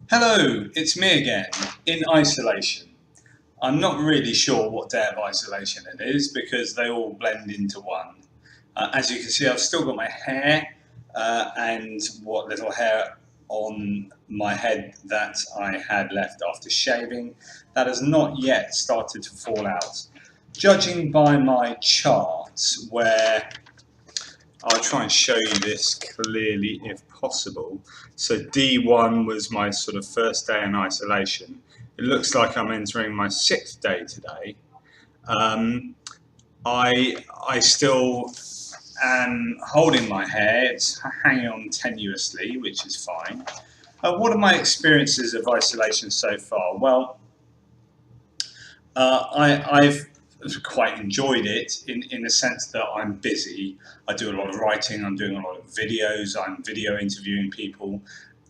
Hello, it's me again, in isolation. I'm not really sure what day of isolation it is because they all blend into one. As you can see, I've still got my hair and what little hair on my head that I had left after shaving. That has not yet started to fall out. Judging by my charts, where I'll try and show you this clearly if possible. So D1 was my sort of first day in isolation. It looks like I'm entering my 6th day today. Um, I still am holding my hair. It's hanging on tenuously, which is fine. What are my experiences of isolation so far? Well, I've quite enjoyed it in the sense that I'm busy. I do a lot of writing, I'm doing a lot of videos, I'm video interviewing people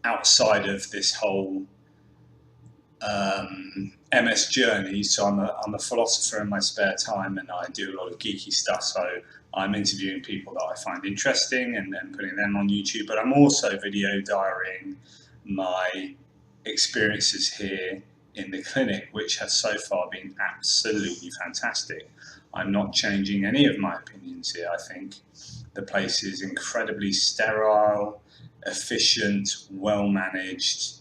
outside of this whole MS journey. So I'm a philosopher in my spare time and I do a lot of geeky stuff. So I'm interviewing people that I find interesting and then putting them on YouTube. But I'm also video diarying my experiences here in the clinic, which have so far been absolutely fantastic. I'm not changing any of my opinions here. I think the place is incredibly sterile, efficient, well managed.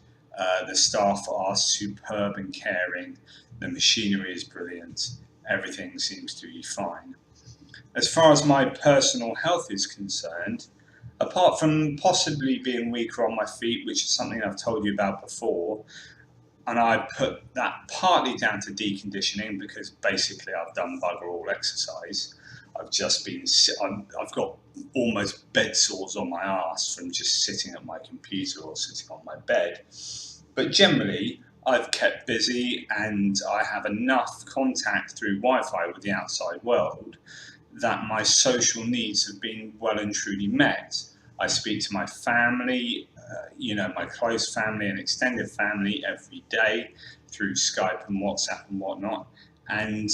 The staff are superb and caring. The machinery is brilliant. Everything seems to be fine. As far as my personal health is concerned, apart from possibly being weaker on my feet, which is something I've told you about before, and I put that partly down to deconditioning because basically I've done bugger all exercise. I've just been, I've got almost bed sores on my arse from just sitting at my computer or sitting on my bed. But generally, I've kept busy and I have enough contact through Wi-Fi with the outside world that my social needs have been well and truly met. I speak to my family, my close family and extended family every day through Skype and WhatsApp and whatnot. And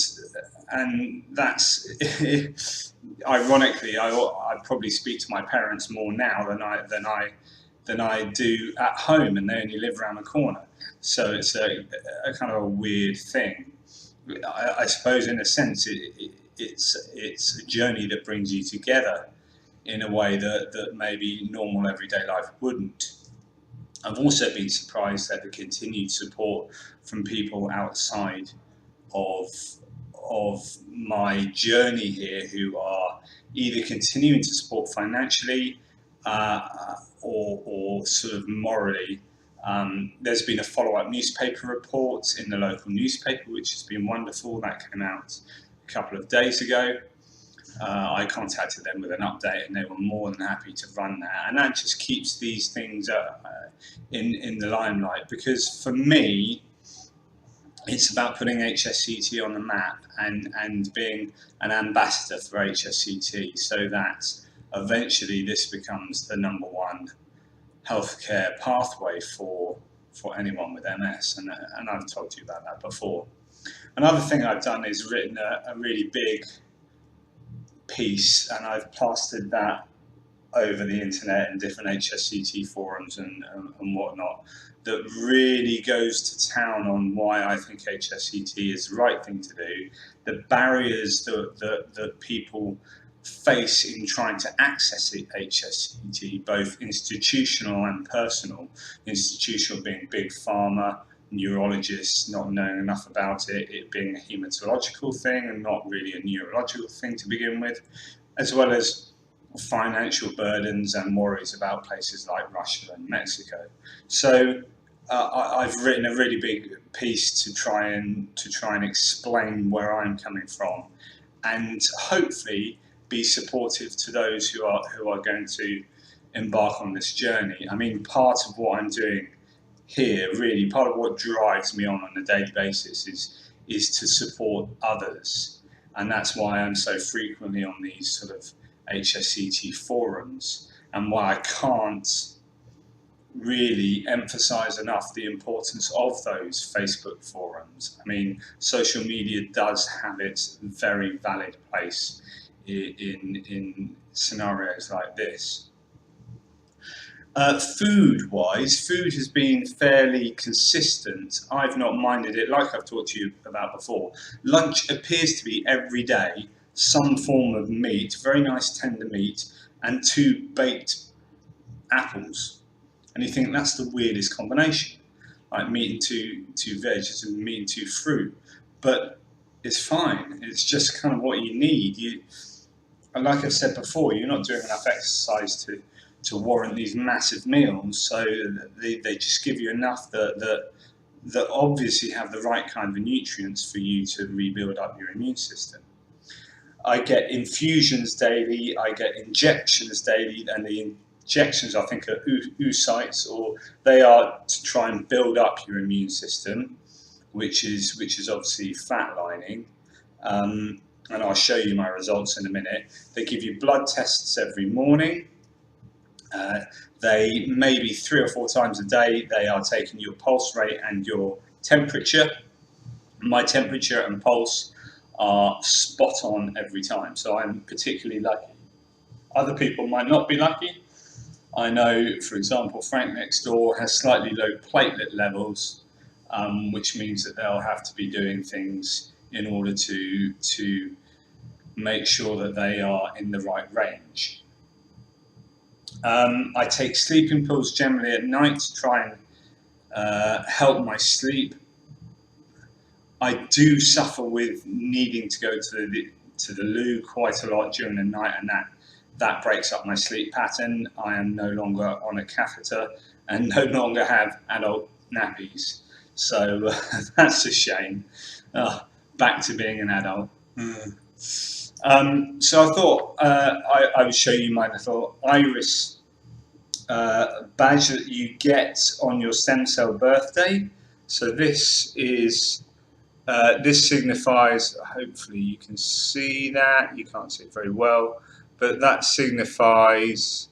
that's ironically, I probably speak to my parents more now than I do at home, and they only live around the corner. So it's a kind of a weird thing. I suppose, in a sense, it's a journey that brings you together in a way that maybe normal everyday life wouldn't. I've also been surprised at the continued support from people outside of my journey here who are either continuing to support financially or sort of morally. There's been a follow-up newspaper report in the local newspaper, which has been wonderful. That came out a couple of days ago. I contacted them with an update, and they were more than happy to run that. And that just keeps these things in the limelight, because for me, it's about putting HSCT on the map and being an ambassador for HSCT, so that eventually this becomes the number one healthcare pathway for anyone with MS. And I've told you about that before. Another thing I've done is written a really big piece, and I've plastered that over the internet and different HSCT forums and whatnot, that really goes to town on why I think HSCT is the right thing to do, the barriers that people face in trying to access HSCT, both institutional and personal. Institutional being big pharma, neurologists not knowing enough about it being a hematological thing and not really a neurological thing to begin with, as well as financial burdens and worries about places like Russia and Mexico. So I've written a really big piece to try and explain where I'm coming from, and hopefully be supportive to those who are going to embark on this journey. I mean, part of what I'm doing here, really, part of what drives me on a daily basis is to support others, and that's why I'm so frequently on these sort of HSCT forums, and why I can't really emphasize enough the importance of those Facebook forums. I mean, social media does have its very valid place in scenarios like this. Food-wise, food has been fairly consistent. I've not minded it, like I've talked to you about before. Lunch appears to be every day some form of meat, very nice tender meat, and 2 baked apples. And you think that's the weirdest combination, like meat and two veggies and meat and 2 fruit. But it's fine. It's just kind of what you need. And like I've said before, you're not doing enough exercise to warrant these massive meals, so they just give you enough that obviously have the right kind of nutrients for you to rebuild up your immune system. I get infusions daily, I get injections daily, and the injections I think are oocytes, or they are to try and build up your immune system, which is obviously fat lining. And I'll show you my results in a minute. They give you blood tests every morning. They maybe 3 or 4 times a day, they are taking your pulse rate and your temperature. My temperature and pulse are spot on every time, so I'm particularly lucky. Other people might not be lucky. I know, for example, Frank next door has slightly low platelet levels, which means that they'll have to be doing things in order to make sure that they are in the right range. I take sleeping pills generally at night to try and help my sleep. I do suffer with needing to go to the loo quite a lot during the night, and that breaks up my sleep pattern. I am no longer on a catheter and no longer have adult nappies, so that's a shame. Back to being an adult. So I thought I would show you my little iris badge that you get on your stem cell birthday. So this is this signifies, hopefully you can see that, you can't see it very well, but that signifies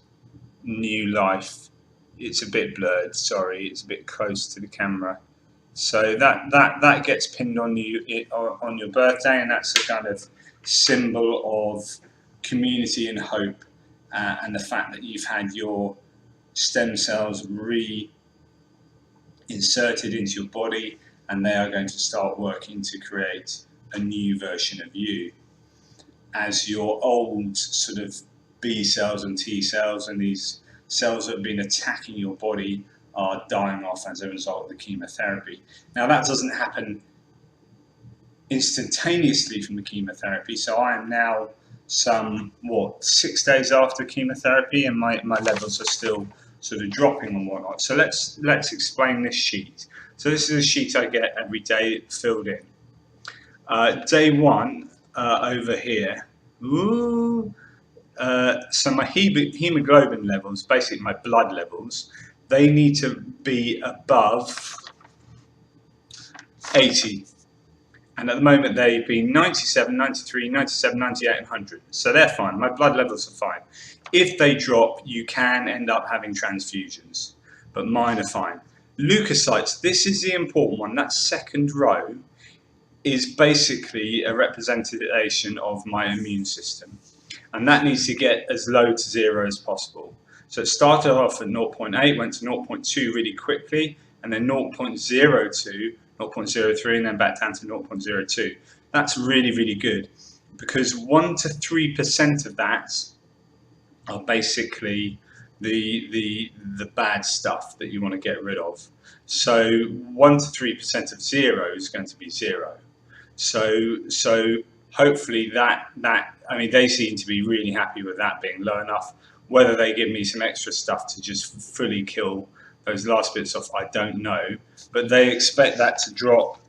new life. It's a bit blurred, sorry, it's a bit close to the camera. So that gets pinned on you on your birthday, and that's a kind of symbol of community and hope, and the fact that you've had your stem cells reinserted into your body, and they are going to start working to create a new version of you, as your old sort of B cells and T cells and these cells that have been attacking your body are dying off as a result of the chemotherapy. Now that doesn't happen instantaneously from the chemotherapy, so I am now 6 days after chemotherapy, and my levels are still sort of dropping and whatnot. So let's explain this sheet. So this is a sheet I get every day filled in. Day 1 over here. So my hemoglobin levels, basically my blood levels, they need to be above 80. And at the moment they've been 97, 93, 97, 98 and 100. So they're fine, my blood levels are fine. If they drop, you can end up having transfusions, but mine are fine. Leukocytes, this is the important one. That second row is basically a representation of my immune system, and that needs to get as low to 0 as possible. So it started off at 0.8, went to 0.2 really quickly, and then 0.02, 0.03, and then back down to 0.02. That's really, really good, because 1 to 3% of that are basically the bad stuff that you want to get rid of. So 1 to 3% of 0 is going to be 0. So hopefully that I mean, they seem to be really happy with that being low enough. Whether they give me some extra stuff to just fully kill those last bits off, I don't know. But they expect that to drop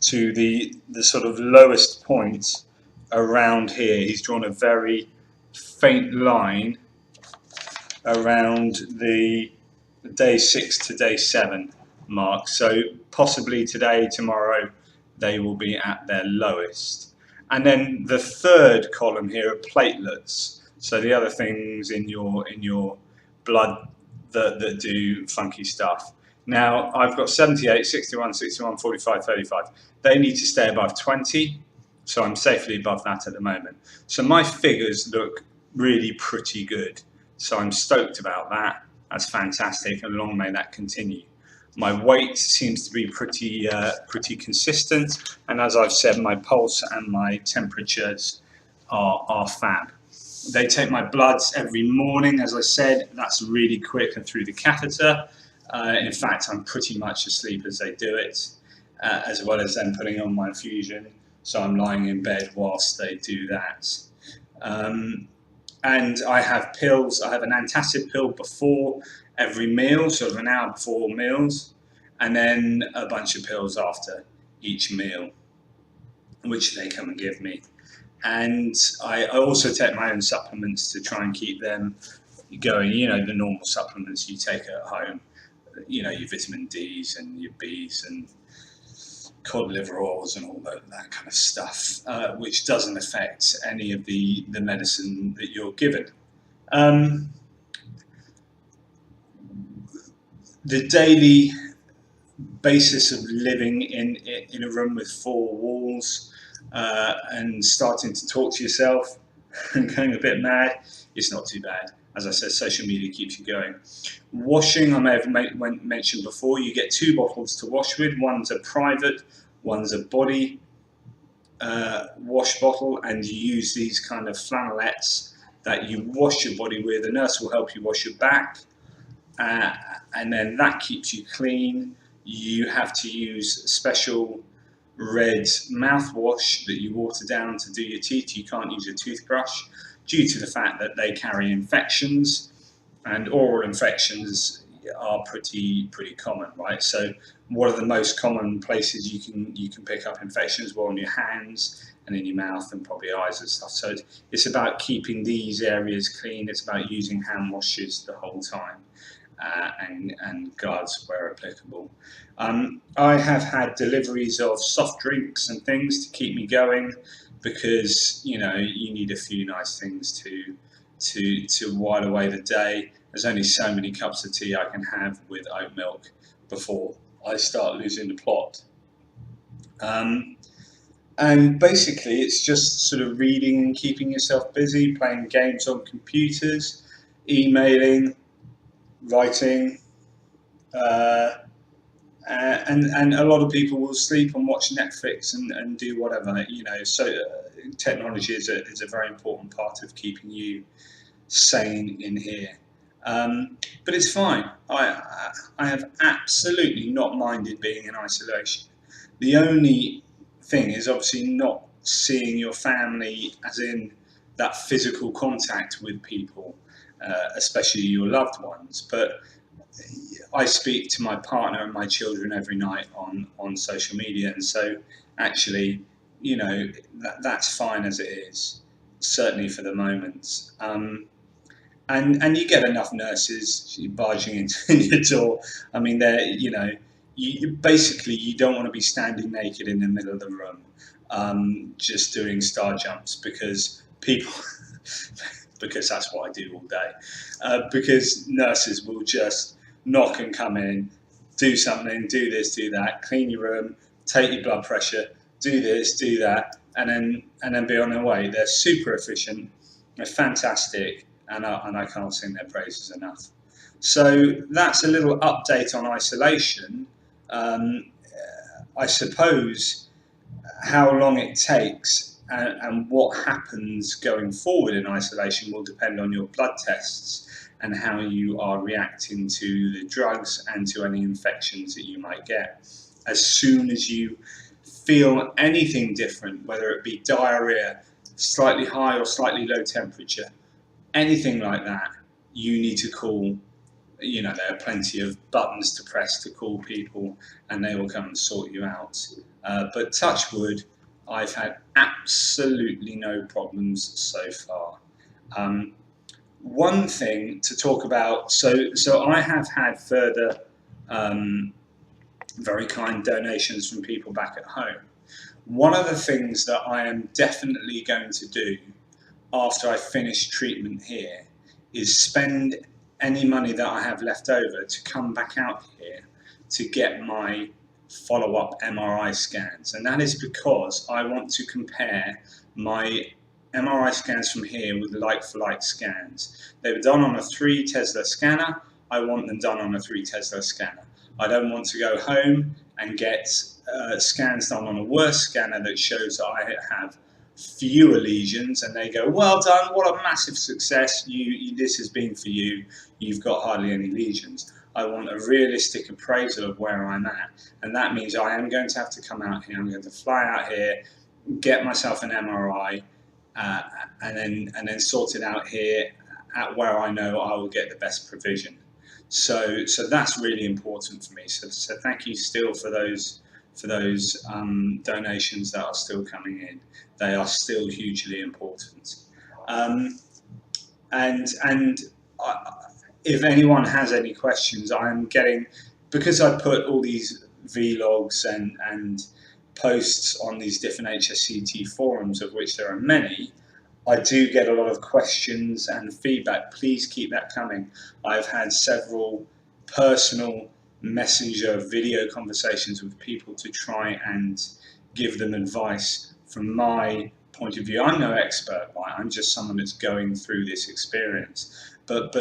to the sort of lowest point around here. He's drawn a very faint line around the day 6 to day 7 mark. So possibly today, tomorrow, they will be at their lowest. And then the third column here are platelets. So the other things in your blood that do funky stuff. Now I've got 78, 61, 61, 45, 35. They need to stay above 20. So I'm safely above that at the moment. So my figures look really pretty good. So I'm stoked about that. That's fantastic, and long may that continue. My weight seems to be pretty consistent, and as I've said, my pulse and my temperatures are fab. They take my bloods every morning, as I said. That's really quick and through the catheter. In fact, I'm pretty much asleep as they do it, as well as then putting on my infusion. So I'm lying in bed whilst they do that. And I have pills. I have an antacid pill before every meal, sort of an hour before meals, and then a bunch of pills after each meal, which they come and give me. And I also take my own supplements to try and keep them going. You know, the normal supplements you take at home. You know, your vitamin Ds and your Bs and cod liver oils and all that kind of stuff, which doesn't affect any of the medicine that you're given. The daily basis of living in a room with four walls and starting to talk to yourself and going a bit mad, it's not too bad. As I said, social media keeps you going. Washing, I may have mentioned before, you get 2 bottles to wash with. One's a private, one's a body wash bottle, and you use these kind of flannelettes that you wash your body with. The nurse will help you wash your back, and then that keeps you clean. You have to use a special red mouthwash that you water down to do your teeth. You can't use a toothbrush due to the fact that they carry infections, and oral infections are pretty common, right? So what are the most common places you can pick up infections? Well, on your hands and in your mouth and probably eyes and stuff. So it's about keeping these areas clean. It's about using hand washes the whole time, and gloves where applicable. I have had deliveries of soft drinks and things to keep me going, because you know you need a few nice things to while away the day. There's only so many cups of tea I can have with oat milk before I start losing the plot. And basically it's just sort of reading and keeping yourself busy, playing games on computers, emailing, writing, and a lot of people will sleep and watch Netflix and do whatever, you know. So technology is a very important part of keeping you sane in here. But it's fine. I have absolutely not minded being in isolation. The only thing is obviously not seeing your family, as in that physical contact with people, especially your loved ones. But I speak to my partner and my children every night on social media, and so actually, you know, that's fine as it is, certainly for the moment. And you get enough nurses barging into your door. I mean, they're, you know, basically you don't want to be standing naked in the middle of the room, just doing star jumps, because people, because that's what I do all day. Because nurses will just knock and come in, do something, do this, do that, clean your room, take your blood pressure, do this, do that, and then be on their way. They're super efficient, they're fantastic, and I can't sing their praises enough. So that's a little update on isolation. I suppose how long it takes and what happens going forward in isolation will depend on your blood tests and how you are reacting to the drugs and to any infections that you might get. As soon as you feel anything different, whether it be diarrhea, slightly high or slightly low temperature, anything like that, you need to call. You know, there are plenty of buttons to press to call people, and they will come and sort you out. But touch wood, I've had absolutely no problems so far. One thing to talk about, so I have had further very kind donations from people back at home. One of the things that I am definitely going to do after I finish treatment here is spend any money that I have left over to come back out here to get my follow-up MRI scans. And that is because I want to compare my MRI scans from here with like-for-like scans. They were done on a 3 Tesla scanner. I want them done on a 3 Tesla scanner. I don't want to go home and get scans done on a worse scanner that shows that I have fewer lesions, and they go, well done, what a massive success, this has been for you, you've got hardly any lesions. I want a realistic appraisal of where I'm at, and that means I am going to have to come out here, I'm going to fly out here, get myself an MRI, and then sort it out here at where I know I will get the best provision. So that's really important for me. So thank you still for those donations that are still coming in. They are still hugely important. If anyone has any questions, I'm getting, because I put all these vlogs and posts on these different HSCT forums, of which there are many, I do get a lot of questions and feedback. Please keep that coming. I've had several personal messenger video conversations with people to try and give them advice from my point of view. I'm no expert, right? I'm just someone that's going through this experience. But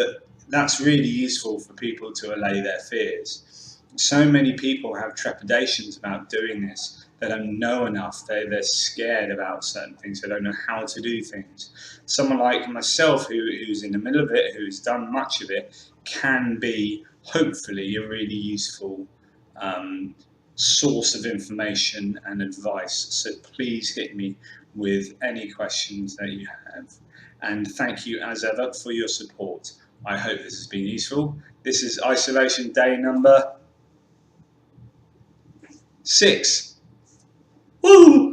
that's really useful for people to allay their fears. So many people have trepidations about doing this. They don't know enough. They're scared about certain things. They don't know how to do things. Someone like myself, who's in the middle of it, who's done much of it, can be hopefully a really useful source of information and advice. So please hit me with any questions that you have. And thank you as ever for your support. I hope this has been useful. This is isolation day number 6. Woo!